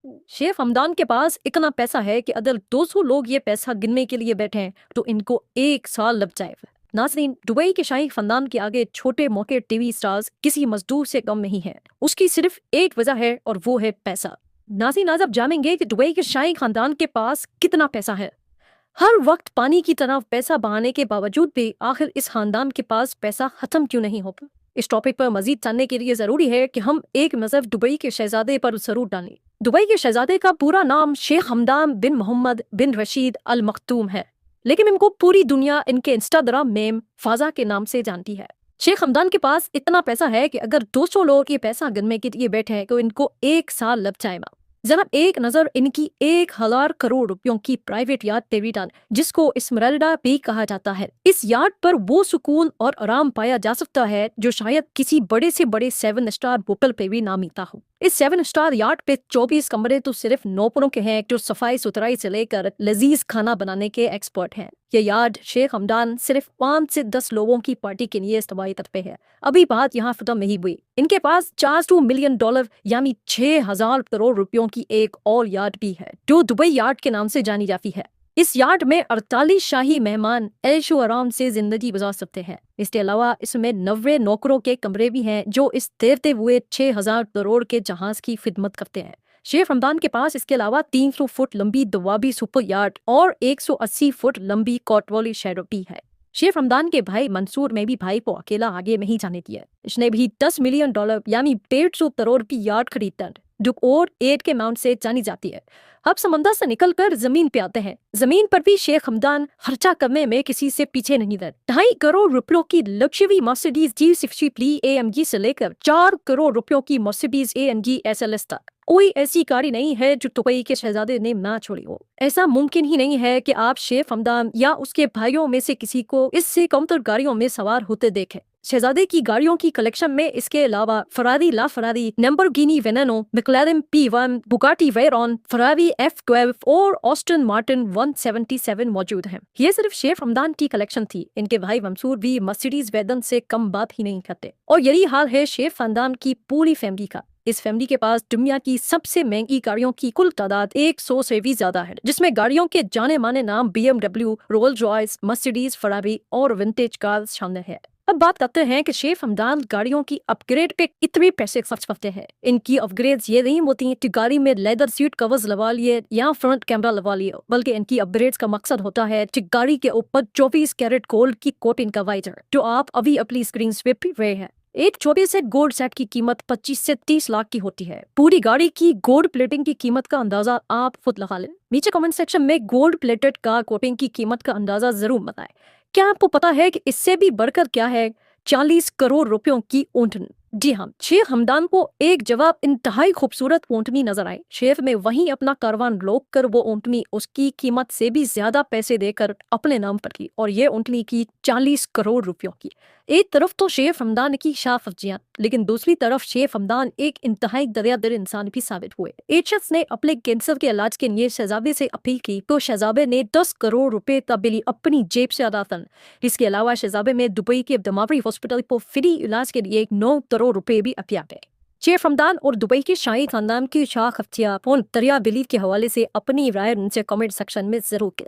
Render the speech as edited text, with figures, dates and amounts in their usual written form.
शेख हमदान के पास इतना पैसा है कि अगर 200 लोग ये पैसा गिनने के लिए बैठे हैं तो इनको 1 साल लग जाएगा। नाज़रीन, दुबई के शाही खानदान के आगे छोटे मौके टीवी स्टार्स किसी मजदूर से कम नहीं है। उसकी सिर्फ एक वजह है और वो है पैसा। नाज़रीन, आज आप जानेंगे कि दुबई के शाही खानदान के पास कितना पैसा है। हर वक्त पानी की तरह पैसा बहाने के बावजूद भी आखिर इस खानदान के पास पैसा खत्म क्यों नहीं होता? इस टॉपिक पर मजीद जानने के लिए जरूरी है कि हम एक नजर दुबई के शहजादे पर जरूर डालें। दुबई के शहजादे का पूरा नाम शेख हमदान बिन मोहम्मद बिन रशीद अल मखतूम है, लेकिन इनको पूरी दुनिया इनके इंस्टाग्राम मेम फाजा के नाम से जानती है। शेख हमदान के पास इतना पैसा है कि अगर 200 लोग ये पैसा गिनने के लिए बैठे हैं तो इनको 1 साल लग जाएगा। जनाब, एक नजर इनकी 1,000 करोड़ रुपयों की प्राइवेट याट पे भी डाल, जिसको इस्मराल्डा भी कहा जाता है। इस याट पर वो सुकून और आराम पाया जा सकता है जो शायद किसी बड़े से बड़े 7 स्टार होटल पे भी ना मिलता हो। इस 7 स्टार याट पे 24 कमरे तो सिर्फ नौकरों के हैं जो सफाई सुथराई से लेकर लजीज खाना बनाने के एक्सपर्ट हैं। ये यार्ड शेख हमदान सिर्फ 5 से 10 लोगों की पार्टी के लिए इस्तेमाल करते हैं। अभी बात यहाँ खत्म नहीं हुई। इनके पास $400 मिलियन यानी 6,000 करोड़ रुपयों की एक और यार्ड भी है जो दुबई यार्ड के नाम से जानी जाती है। इस यार्ड में 48 शाही मेहमान ऐशो आराम से जिंदगी गुजार सकते हैं। इसके अलावा इसमें 90 नौकरों के कमरे भी हैं जो इस तैरते हुए 6,000 करोड़ के जहाज की खिदमत करते हैं। शेख हमदान के पास इसके अलावा 300 फुट लंबी दवाबी सुपर यार्ड और 180 फुट लंबी कोटवाली शैडो भी है। शेख हमदान के भाई मंसूर में भी भाई को अकेला आगे नहीं जाने दिया। इसने भी $10 मिलियन यानी 150 करोड़ की यार्ड खरीदा जो और 8 के अमाउंट से जानी जाती है। अब समंदर से निकलकर जमीन पे आते हैं। जमीन पर भी शेख हमदान खर्चा करने में किसी से पीछे नहीं रहे। 2.5 करोड़ रुपयों की लग्जरी मर्सिडीज G63 AMG से लेकर 4 करोड़ रुपयों की मर्सिडीज AMG SLS तक कोई ऐसी गाड़ी नहीं है जो दुबई के शहजादे ने ना छोड़ी हो। ऐसा मुमकिन ही नहीं है कि आप शेख हमदान या उसके भाइयों में से किसी को इससे कमतर गाड़ियों में सवार होते देखें। शहजादे की गाड़ियों की कलेक्शन में इसके अलावा Ferrari La Ferrari, Lamborghini Veneno, McLaren P1, Bugatti Veyron, Ferrari F12 और ऑस्टन मार्टिन 177 मौजूद हैं। ये सिर्फ शेख हमदान की कलेक्शन थी। इनके भाई मंसूर भी मर्सिडीज वैगन से कम बात ही नहीं करते। और यही हाल है शेख खानदान की पूरी फैमिली का। इस फैमिली के पास दुनिया की सबसे महंगी गाड़ियों की कुल तादाद 100 से भी ज्यादा है, जिसमें गाड़ियों के जाने माने नाम BMW, Rolls Royce, Mercedes, Ferrari और विंटेज कार्स शामिल है। अब बात करते हैं कि शेख हमदान गाड़ियों की अपग्रेड पे कितने पैसे खर्च करते हैं। इनकी अपग्रेड्स ये नहीं होती कि गाड़ी में लेदर सीट कवर्स लगा लिए या फ्रंट कैमरा लगा लिए, बल्कि इनकी अपग्रेड्स का मकसद होता है कि गाड़ी के ऊपर 24 कैरेट गोल्ड की कोटिंग का वाइजर जो आप अभी अपनी स्क्रीन पे भी रहे हैं। एक 24 सेट गोल्ड सेट की कीमत 25 से 30 लाख की होती है। पूरी गाड़ी की गोल्ड प्लेटिंग की कीमत का अंदाजा आप खुद लगा लें। नीचे कमेंट सेक्शन में गोल्ड प्लेटेड कार कोटिंग की कीमत का अंदाजा जरूर बताएं। क्या आपको पता है कि इससे भी बढ़कर क्या है 40 करोड़ रुपयों की ऊँटनी? जी हाँ, शेख हमदान को एक जवाब इंतहाई खूबसूरत ऊँटनी नजर आई। शेख में वहीं अपना कारवान रोक कर वो ऊँटनी उसकी कीमत से भी ज्यादा पैसे देकर अपने नाम पर की, और ये ऊँटनी की 40 करोड़ रुपयों की। एक तरफ तो शेख हमदान की शाह अफजियां, लेकिन दूसरी तरफ शेख हमदान एक इंतहाई दरियादिल इंसान भी साबित हुए। एक शख्स ने अपने कैंसर के इलाज के लिए शहजादे से अपील की तो शहजादे ने 10 करोड़ रुपए तब्दीली अपनी जेब से अदा कर। इसके अलावा शहजादे में दुबई के दमावी हॉस्पिटल को फ्री इलाज के लिए 9 करोड़ रुपए भी अपिया गए। शेख हमदान और दुबई के शाही खानदान की शाह अफजियां और दरिया बिलीफ के हवाले से अपनी राय उनसे कमेंट सेक्शन में जरूर करें।